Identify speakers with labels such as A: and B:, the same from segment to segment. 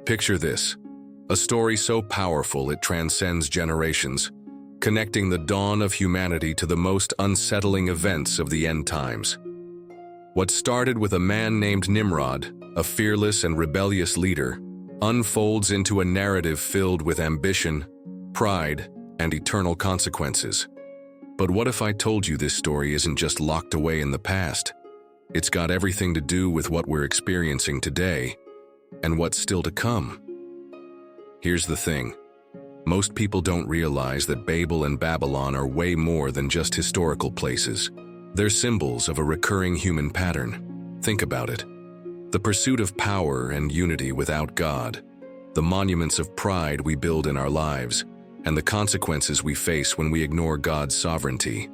A: Picture this, a story so powerful it transcends generations, connecting the dawn of humanity to the most unsettling events of the end times. What started with a man named Nimrod, a fearless and rebellious leader, unfolds into a narrative filled with ambition, pride, and eternal consequences. But what if I told you this story isn't just locked away in the past? It's got everything to do with what we're experiencing today and what's still to come. Here's the thing. Most people don't realize that Babel and Babylon are way more than just historical places. They're symbols of a recurring human pattern. Think about it. The pursuit of power and unity without God, the monuments of pride we build in our lives, and the consequences we face when we ignore God's sovereignty.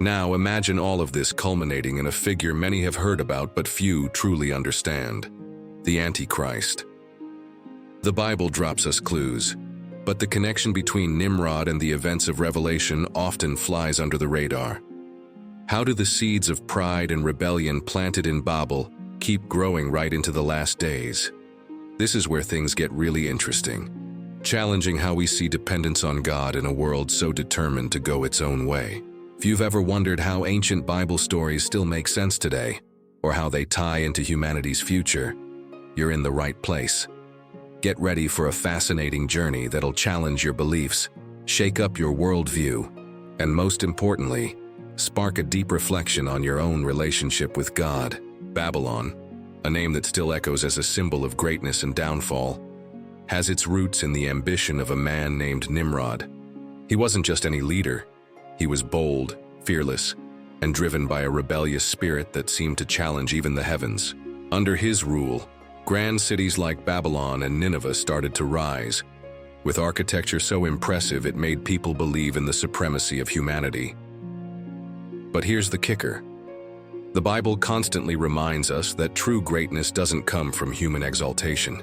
A: Now imagine all of this culminating in a figure many have heard about but few truly understand: the Antichrist. The Bible drops us clues, but the connection between Nimrod and the events of Revelation often flies under the radar. How do the seeds of pride and rebellion planted in Babel keep growing right into the last days? This is where things get really interesting, challenging how we see dependence on God in a world so determined to go its own way. If you've ever wondered how ancient Bible stories still make sense today, or how they tie into humanity's future, you're in the right place. Get ready for a fascinating journey that'll challenge your beliefs, shake up your worldview, and most importantly, spark a deep reflection on your own relationship with God. Babylon, a name that still echoes as a symbol of greatness and downfall, has its roots in the ambition of a man named Nimrod. He wasn't just any leader. He was bold, fearless, and driven by a rebellious spirit that seemed to challenge even the heavens. Under his rule, grand cities like Babylon and Nineveh started to rise, with architecture so impressive it made people believe in the supremacy of humanity. But here's the kicker. The Bible constantly reminds us that true greatness doesn't come from human exaltation.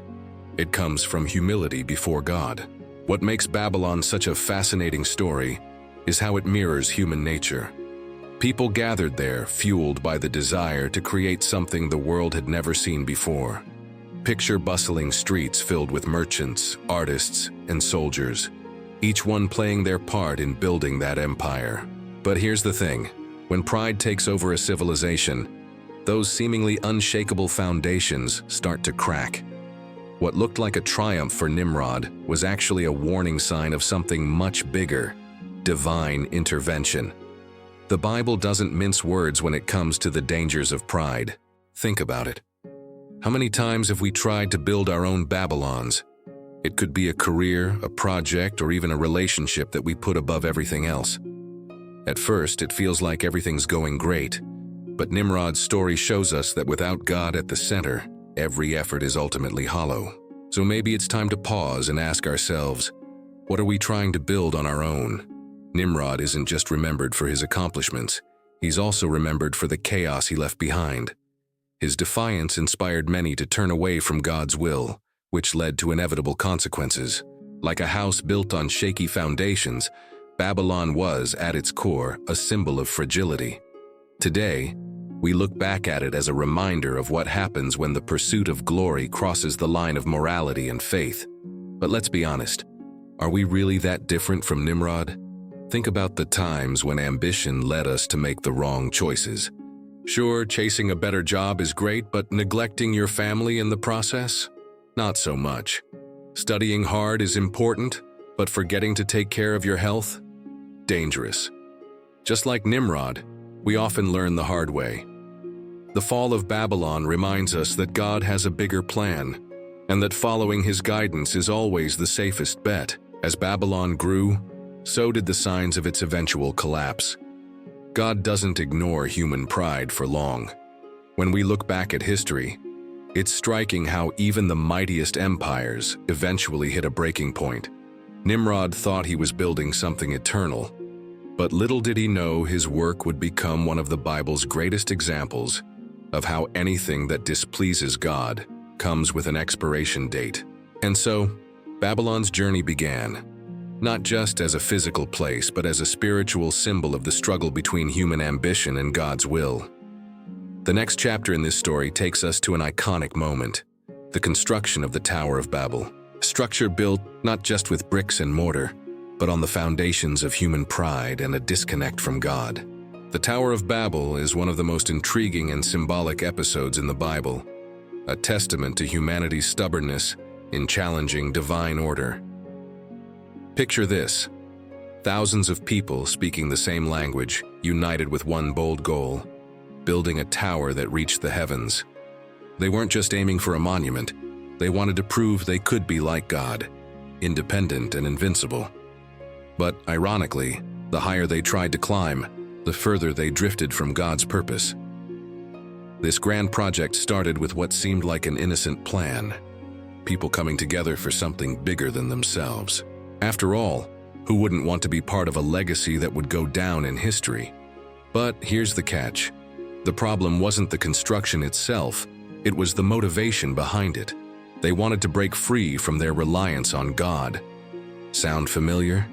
A: It comes from humility before God. What makes Babylon such a fascinating story is how it mirrors human nature. People gathered there, fueled by the desire to create something the world had never seen before. Picture bustling streets filled with merchants, artists, and soldiers, each one playing their part in building that empire. But here's the thing. When pride takes over a civilization, those seemingly unshakable foundations start to crack. What looked like a triumph for Nimrod was actually a warning sign of something much bigger: divine intervention. The Bible doesn't mince words when it comes to the dangers of pride. Think about it. How many times have we tried to build our own Babylons? It could be a career, a project, or even a relationship that we put above everything else. At first, it feels like everything's going great, but Nimrod's story shows us that without God at the center, every effort is ultimately hollow. So maybe it's time to pause and ask ourselves, what are we trying to build on our own? Nimrod isn't just remembered for his accomplishments, he's also remembered for the chaos he left behind. His defiance inspired many to turn away from God's will, which led to inevitable consequences. Like a house built on shaky foundations, Babylon was, at its core, a symbol of fragility. Today, we look back at it as a reminder of what happens when the pursuit of glory crosses the line of morality and faith. But let's be honest, are we really that different from Nimrod? Think about the times when ambition led us to make the wrong choices. Sure, chasing a better job is great, but neglecting your family in the process? Not so much. Studying hard is important, but forgetting to take care of your health? Dangerous. Just like Nimrod, we often learn the hard way. The fall of Babylon reminds us that God has a bigger plan, and that following his guidance is always the safest bet. As Babylon grew, so did the signs of its eventual collapse. God doesn't ignore human pride for long. When we look back at history, it's striking how even the mightiest empires eventually hit a breaking point. Nimrod thought he was building something eternal, but little did he know his work would become one of the Bible's greatest examples of how anything that displeases God comes with an expiration date. And so, Babylon's journey began, not just as a physical place, but as a spiritual symbol of the struggle between human ambition and God's will. The next chapter in this story takes us to an iconic moment. The construction of the Tower of Babel, a structure built not just with bricks and mortar, but on the foundations of human pride and a disconnect from God. The Tower of Babel is one of the most intriguing and symbolic episodes in the Bible, a testament to humanity's stubbornness in challenging divine order. Picture this: thousands of people speaking the same language, united with one bold goal, building a tower that reached the heavens. They weren't just aiming for a monument, they wanted to prove they could be like God, independent and invincible. But ironically, the higher they tried to climb, the further they drifted from God's purpose. This grand project started with what seemed like an innocent plan, people coming together for something bigger than themselves. After all, who wouldn't want to be part of a legacy that would go down in history? But here's the catch. The problem wasn't the construction itself, it was the motivation behind it. They wanted to break free from their reliance on God. Sound familiar?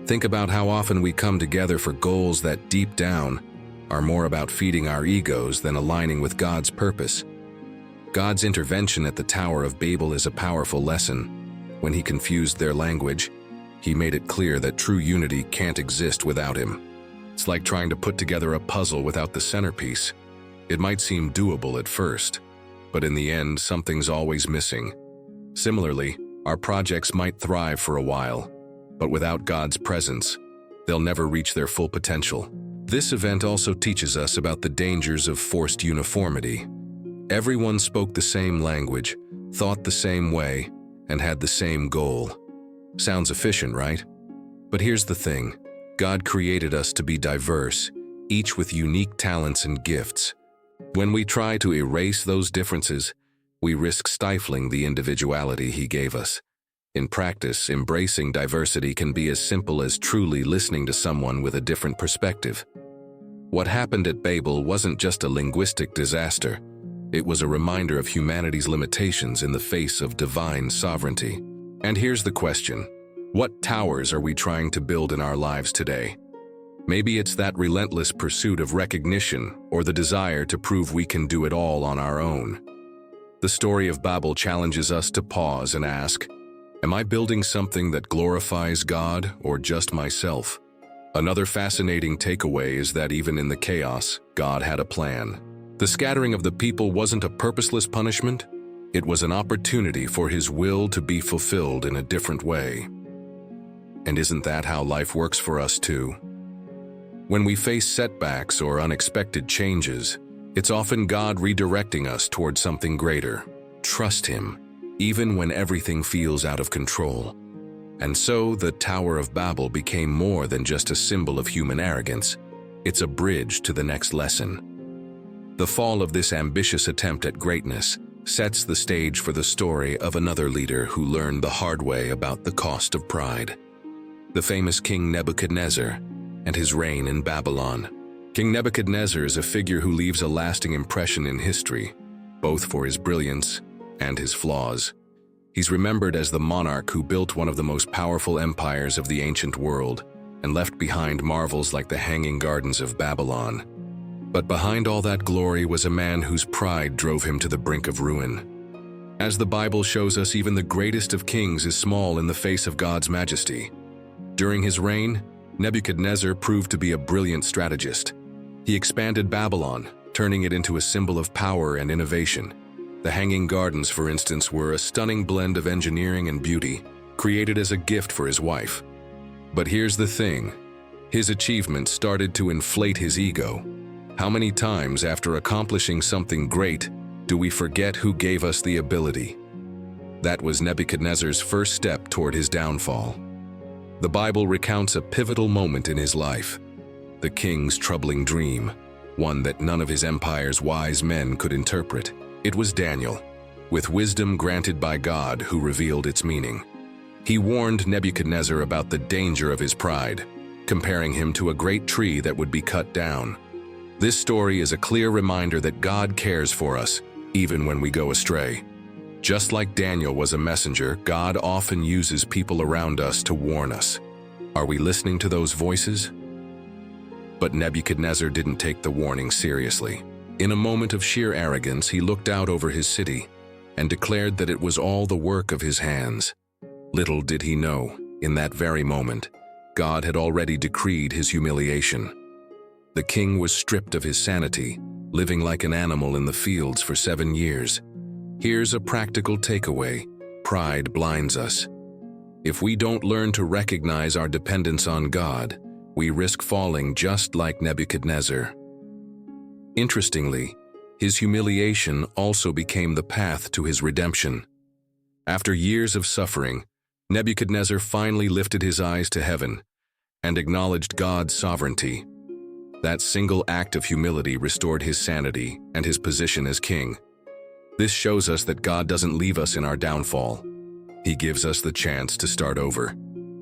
A: Think about how often we come together for goals that deep down are more about feeding our egos than aligning with God's purpose. God's intervention at the Tower of Babel is a powerful lesson. When he confused their language, he made it clear that true unity can't exist without him. It's like trying to put together a puzzle without the centerpiece. It might seem doable at first, but in the end, something's always missing. Similarly, our projects might thrive for a while, but without God's presence, they'll never reach their full potential. This event also teaches us about the dangers of forced uniformity. Everyone spoke the same language, thought the same way, and had the same goal. Sounds efficient, right? But here's the thing. God created us to be diverse, each with unique talents and gifts. When we try to erase those differences, we risk stifling the individuality he gave us. In practice, embracing diversity can be as simple as truly listening to someone with a different perspective. What happened at Babel wasn't just a linguistic disaster. It was a reminder of humanity's limitations in the face of divine sovereignty. And here's the question: what towers are we trying to build in our lives today? Maybe it's that relentless pursuit of recognition or the desire to prove we can do it all on our own. The story of Babel challenges us to pause and ask, am I building something that glorifies God or just myself? Another fascinating takeaway is that even in the chaos, God had a plan. The scattering of the people wasn't a purposeless punishment. It was an opportunity for his will to be fulfilled in a different way. And isn't that how life works for us too? When we face setbacks or unexpected changes, it's often God redirecting us toward something greater. Trust him, even when everything feels out of control. And so the Tower of Babel became more than just a symbol of human arrogance. It's a bridge to the next lesson. The fall of this ambitious attempt at greatness sets the stage for the story of another leader who learned the hard way about the cost of pride. The famous King Nebuchadnezzar and his reign in Babylon. King Nebuchadnezzar is a figure who leaves a lasting impression in history, both for his brilliance and his flaws. He's remembered as the monarch who built one of the most powerful empires of the ancient world and left behind marvels like the Hanging Gardens of Babylon. But behind all that glory was a man whose pride drove him to the brink of ruin. As the Bible shows us, even the greatest of kings is small in the face of God's majesty. During his reign, Nebuchadnezzar proved to be a brilliant strategist. He expanded Babylon, turning it into a symbol of power and innovation. The Hanging Gardens, for instance, were a stunning blend of engineering and beauty, created as a gift for his wife. But here's the thing. His achievements started to inflate his ego. How many times after accomplishing something great do we forget who gave us the ability? That was Nebuchadnezzar's first step toward his downfall. The Bible recounts a pivotal moment in his life, the king's troubling dream, one that none of his empire's wise men could interpret. It was Daniel, with wisdom granted by God, who revealed its meaning. He warned Nebuchadnezzar about the danger of his pride, comparing him to a great tree that would be cut down. This story is a clear reminder that God cares for us, even when we go astray. Just like Daniel was a messenger, God often uses people around us to warn us. Are we listening to those voices? But Nebuchadnezzar didn't take the warning seriously. In a moment of sheer arrogance, he looked out over his city, and declared that it was all the work of his hands. Little did he know, in that very moment, God had already decreed his humiliation. The king was stripped of his sanity, living like an animal in the fields for 7 years. Here's a practical takeaway: pride blinds us. If we don't learn to recognize our dependence on God, we risk falling just like Nebuchadnezzar. Interestingly, his humiliation also became the path to his redemption. After years of suffering, Nebuchadnezzar finally lifted his eyes to heaven and acknowledged God's sovereignty. That single act of humility restored his sanity and his position as king. This shows us that God doesn't leave us in our downfall. He gives us the chance to start over.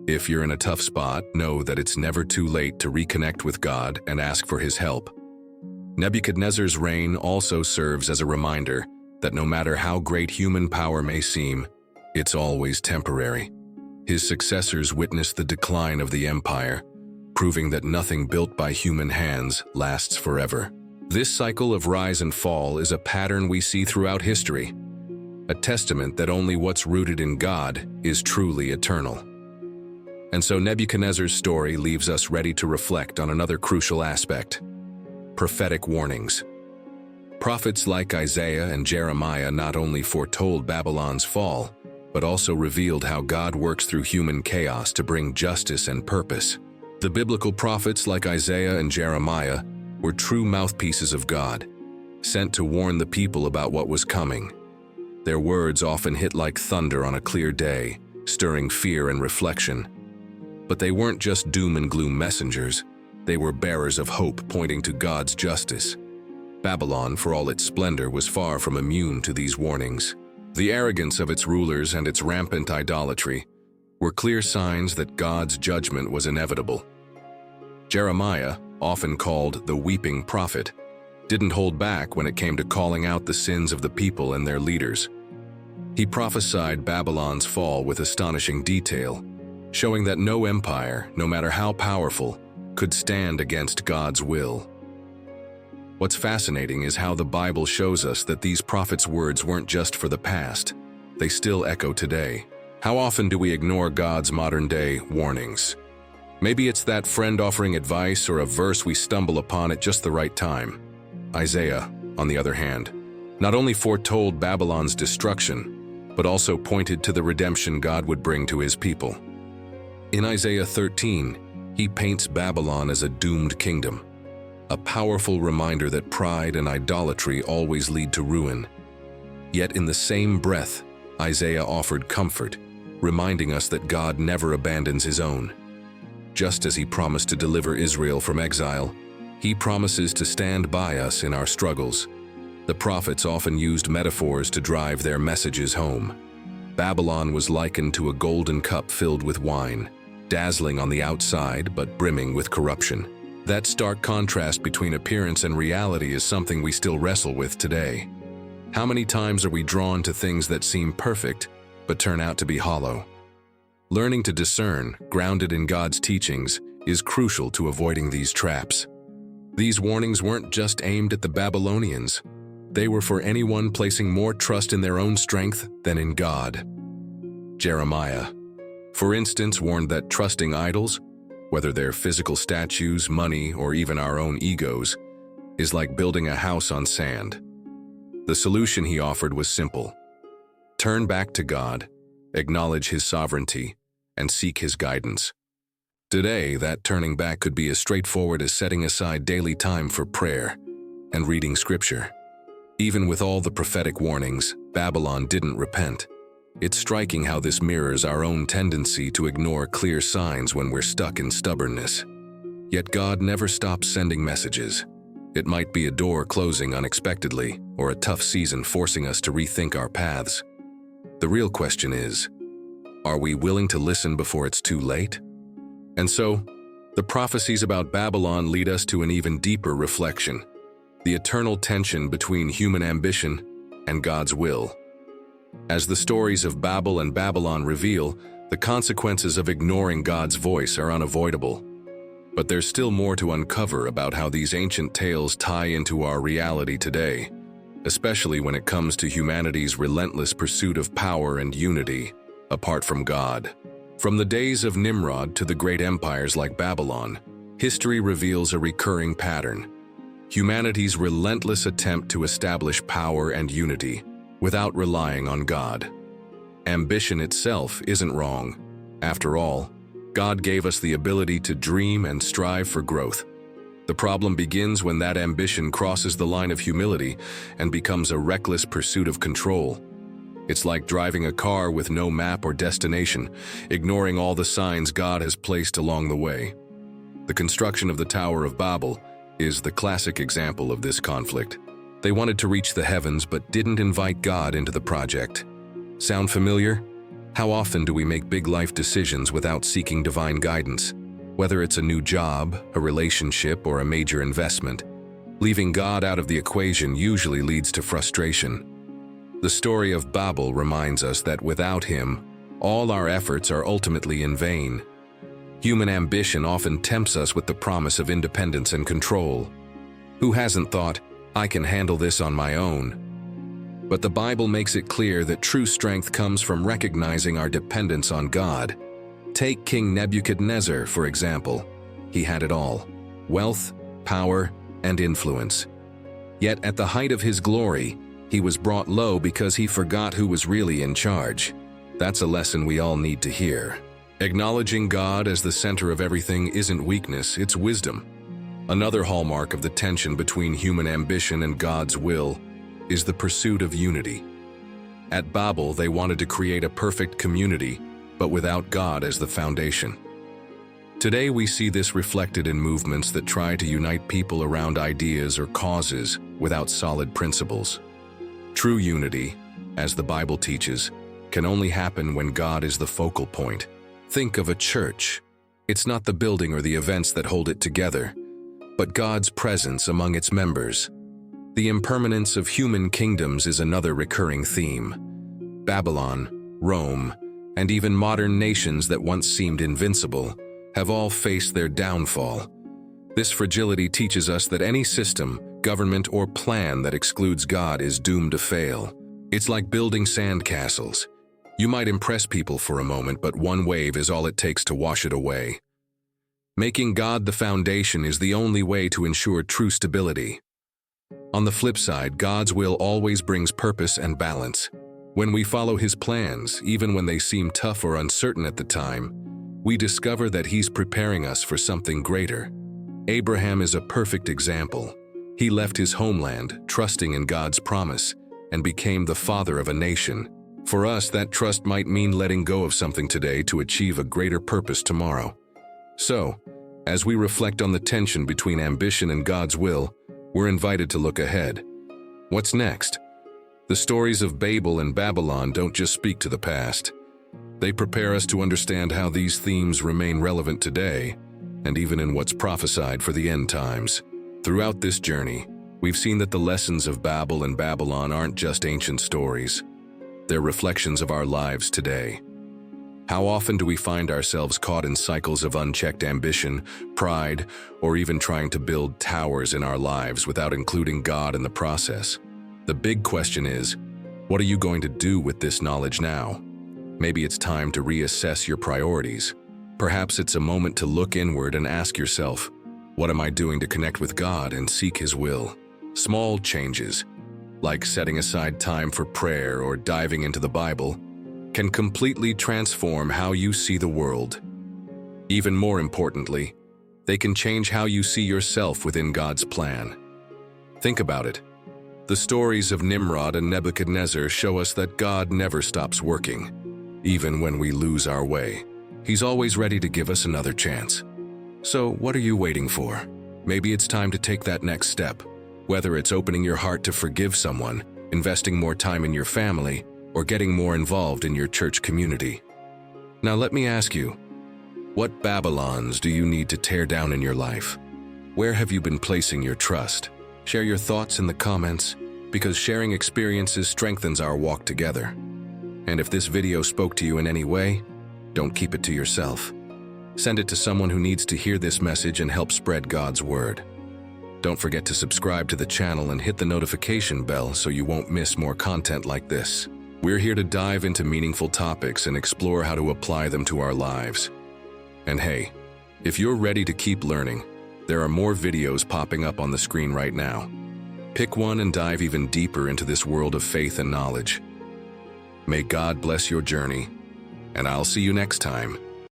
A: If you're in a tough spot, know that it's never too late to reconnect with God and ask for his help. Nebuchadnezzar's reign also serves as a reminder that no matter how great human power may seem, it's always temporary. His successors witnessed the decline of the empire, proving that nothing built by human hands lasts forever. This cycle of rise and fall is a pattern we see throughout history, a testament that only what's rooted in God is truly eternal. And so Nebuchadnezzar's story leaves us ready to reflect on another crucial aspect: prophetic warnings. Prophets like Isaiah and Jeremiah not only foretold Babylon's fall, but also revealed how God works through human chaos to bring justice and purpose. The biblical prophets like Isaiah and Jeremiah were true mouthpieces of God, sent to warn the people about what was coming. Their words often hit like thunder on a clear day, stirring fear and reflection. But they weren't just doom and gloom messengers. They were bearers of hope pointing to God's justice. Babylon, for all its splendor, was far from immune to these warnings. The arrogance of its rulers and its rampant idolatry were clear signs that God's judgment was inevitable. Jeremiah, often called the weeping prophet, didn't hold back when it came to calling out the sins of the people and their leaders. He prophesied Babylon's fall with astonishing detail, showing that no empire, no matter how powerful, could stand against God's will. What's fascinating is how the Bible shows us that these prophets' words weren't just for the past. They still echo today. How often do we ignore God's modern-day warnings? Maybe it's that friend offering advice or a verse we stumble upon at just the right time. Isaiah, on the other hand, not only foretold Babylon's destruction, but also pointed to the redemption God would bring to his people. In Isaiah 13, he paints Babylon as a doomed kingdom, a powerful reminder that pride and idolatry always lead to ruin. Yet in the same breath, Isaiah offered comfort, reminding us that God never abandons his own. Just as he promised to deliver Israel from exile, he promises to stand by us in our struggles. The prophets often used metaphors to drive their messages home. Babylon was likened to a golden cup filled with wine, dazzling on the outside but brimming with corruption. That stark contrast between appearance and reality is something we still wrestle with today. How many times are we drawn to things that seem perfect but turn out to be hollow? Learning to discern, grounded in God's teachings, is crucial to avoiding these traps. These warnings weren't just aimed at the Babylonians. They were for anyone placing more trust in their own strength than in God. Jeremiah, for instance, warned that trusting idols, whether they're physical statues, money, or even our own egos, is like building a house on sand. The solution he offered was simple: turn back to God, acknowledge his sovereignty, and seek his guidance. Today, that turning back could be as straightforward as setting aside daily time for prayer and reading scripture. Even with all the prophetic warnings, Babylon didn't repent. It's striking how this mirrors our own tendency to ignore clear signs when we're stuck in stubbornness. Yet God never stops sending messages. It might be a door closing unexpectedly, or a tough season forcing us to rethink our paths. The real question is, are we willing to listen before it's too late? And so, the prophecies about Babylon lead us to an even deeper reflection: the eternal tension between human ambition and God's will. As the stories of Babel and Babylon reveal, the consequences of ignoring God's voice are unavoidable. But there's still more to uncover about how these ancient tales tie into our reality today. especially when it comes to humanity's relentless pursuit of power and unity, apart from God. From the days of Nimrod to the great empires like Babylon, history reveals a recurring pattern: humanity's relentless attempt to establish power and unity without relying on God. Ambition itself isn't wrong. After all, God gave us the ability to dream and strive for growth. The problem begins when that ambition crosses the line of humility and becomes a reckless pursuit of control. It's like driving a car with no map or destination, ignoring all the signs God has placed along the way. The construction of the Tower of Babel is the classic example of this conflict. They wanted to reach the heavens but didn't invite God into the project. Sound familiar? How often do we make big life decisions without seeking divine guidance? Whether it's a new job, a relationship, or a major investment, leaving God out of the equation usually leads to frustration. The story of Babel reminds us that without Him, all our efforts are ultimately in vain. Human ambition often tempts us with the promise of independence and control. Who hasn't thought, "I can handle this on my own"? But the Bible makes it clear that true strength comes from recognizing our dependence on God. Take King Nebuchadnezzar, for example. He had it all: wealth, power, and influence. Yet at the height of his glory, he was brought low because he forgot who was really in charge. That's a lesson we all need to hear. Acknowledging God as the center of everything isn't weakness, it's wisdom. Another hallmark of the tension between human ambition and God's will is the pursuit of unity. At Babel, they wanted to create a perfect community, but without God as the foundation. Today, we see this reflected in movements that try to unite people around ideas or causes without solid principles. True unity, as the Bible teaches, can only happen when God is the focal point. Think of a church. It's not the building or the events that hold it together, but God's presence among its members. The impermanence of human kingdoms is another recurring theme. Babylon, Rome, and even modern nations that once seemed invincible have all faced their downfall. This fragility teaches us that any system, government, or plan that excludes God is doomed to fail. It's like building sandcastles. You might impress people for a moment, but one wave is all it takes to wash it away. Making God the foundation is the only way to ensure true stability. On the flip side, God's will always brings purpose and balance. When we follow His plans, even when they seem tough or uncertain at the time, we discover that He's preparing us for something greater. Abraham is a perfect example. He left his homeland, trusting in God's promise, and became the father of a nation. For us, that trust might mean letting go of something today to achieve a greater purpose tomorrow. So, as we reflect on the tension between ambition and God's will, we're invited to look ahead. What's next? The stories of Babel and Babylon don't just speak to the past. They prepare us to understand how these themes remain relevant today, and even in what's prophesied for the end times. Throughout this journey, we've seen that the lessons of Babel and Babylon aren't just ancient stories. They're reflections of our lives today. How often do we find ourselves caught in cycles of unchecked ambition, pride, or even trying to build towers in our lives without including God in the process? The big question is, what are you going to do with this knowledge now? Maybe it's time to reassess your priorities. Perhaps it's a moment to look inward and ask yourself, what am I doing to connect with God and seek His will? Small changes, like setting aside time for prayer or diving into the Bible, can completely transform how you see the world. Even more importantly, they can change how you see yourself within God's plan. Think about it. The stories of Nimrod and Nebuchadnezzar show us that God never stops working. Even when we lose our way, He's always ready to give us another chance. So, what are you waiting for? Maybe it's time to take that next step, whether it's opening your heart to forgive someone, investing more time in your family, or getting more involved in your church community. Now let me ask you, what Babylons do you need to tear down in your life? Where have you been placing your trust? Share your thoughts in the comments, because sharing experiences strengthens our walk together. And if this video spoke to you in any way, don't keep it to yourself. Send it to someone who needs to hear this message and help spread God's word. Don't forget to subscribe to the channel and hit the notification bell so you won't miss more content like this. We're here to dive into meaningful topics and explore how to apply them to our lives. And hey, if you're ready to keep learning, there are more videos popping up on the screen right now. Pick one and dive even deeper into this world of faith and knowledge. May God bless your journey, and I'll see you next time.